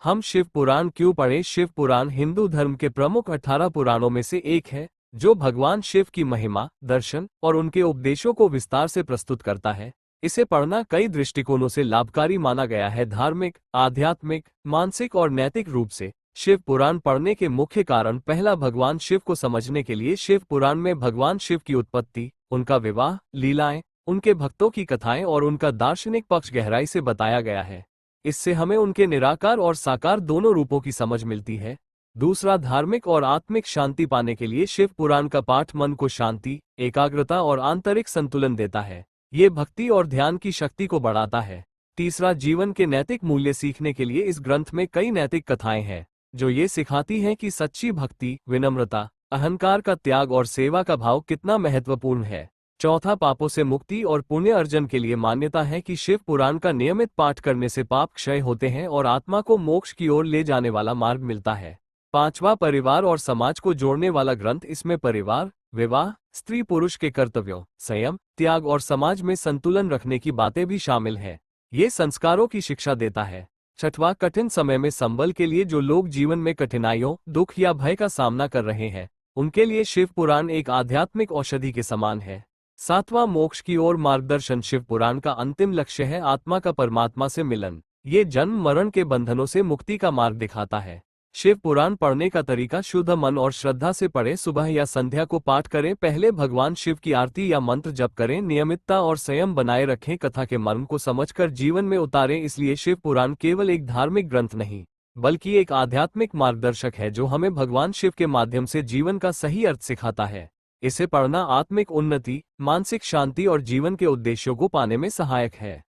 हम शिव पुराण क्यों पढ़ें? शिव पुराण हिंदू धर्म के प्रमुख 18 पुराणों में से एक है, जो भगवान शिव की महिमा, दर्शन और उनके उपदेशों को विस्तार से प्रस्तुत करता है। इसे पढ़ना कई दृष्टिकोणों से लाभकारी माना गया है। धार्मिक, आध्यात्मिक, मानसिक और नैतिक रूप से शिव पुराण पढ़ने के मुख्य कारण: पहला, भगवान शिव को समझने के लिए। शिव पुराण में भगवान शिव की उत्पत्ति, उनका विवाह, लीलाएं, उनके भक्तों की कथाएं और उनका दार्शनिक पक्ष गहराई से बताया गया है। इससे हमें उनके निराकार और साकार दोनों रूपों की समझ मिलती है। दूसरा, धार्मिक और आत्मिक शांति पाने के लिए शिव पुराण का पाठ मन को शांति, एकाग्रता और आंतरिक संतुलन देता है। ये भक्ति और ध्यान की शक्ति को बढ़ाता है। तीसरा, जीवन के नैतिक मूल्य सीखने के लिए इस ग्रंथ में कई नैतिक कथाएं हैं, जो ये सिखाती हैं कि सच्ची भक्ति, विनम्रता, अहंकार का त्याग और सेवा का भाव कितना महत्वपूर्ण है। चौथा, पापों से मुक्ति और पुण्य अर्जन के लिए मान्यता है कि शिव पुराण का नियमित पाठ करने से पाप क्षय होते हैं और आत्मा को मोक्ष की ओर ले जाने वाला मार्ग मिलता है। पांचवा, परिवार और समाज को जोड़ने वाला ग्रंथ। इसमें परिवार, विवाह, स्त्री पुरुष के कर्तव्यों, संयम, त्याग और समाज में संतुलन रखने की बातें भी शामिल हैं। ये संस्कारों की शिक्षा देता है। छठवां, कठिन समय में संबल के लिए। जो लोग जीवन में कठिनाइयों, दुख या भय का सामना कर रहे हैं, उनके लिए शिव पुराण एक आध्यात्मिक औषधि के समान है। सातवां, मोक्ष की ओर मार्गदर्शन। शिव पुराण का अंतिम लक्ष्य है आत्मा का परमात्मा से मिलन। ये जन्म मरण के बंधनों से मुक्ति का मार्ग दिखाता है। शिव पुराण पढ़ने का तरीका: शुद्ध मन और श्रद्धा से पढ़ें। सुबह या संध्या को पाठ करें। पहले भगवान शिव की आरती या मंत्र जप करें। नियमितता और संयम बनाए रखें। कथा के मर्म को समझकर जीवन में उतारें। इसलिए शिव पुराण केवल एक धार्मिक ग्रंथ नहीं, बल्कि एक आध्यात्मिक मार्गदर्शक है, जो हमें भगवान शिव के माध्यम से जीवन का सही अर्थ सिखाता है। इसे पढ़ना आत्मिक उन्नति, मानसिक शांति और जीवन के उद्देश्यों को पाने में सहायक है।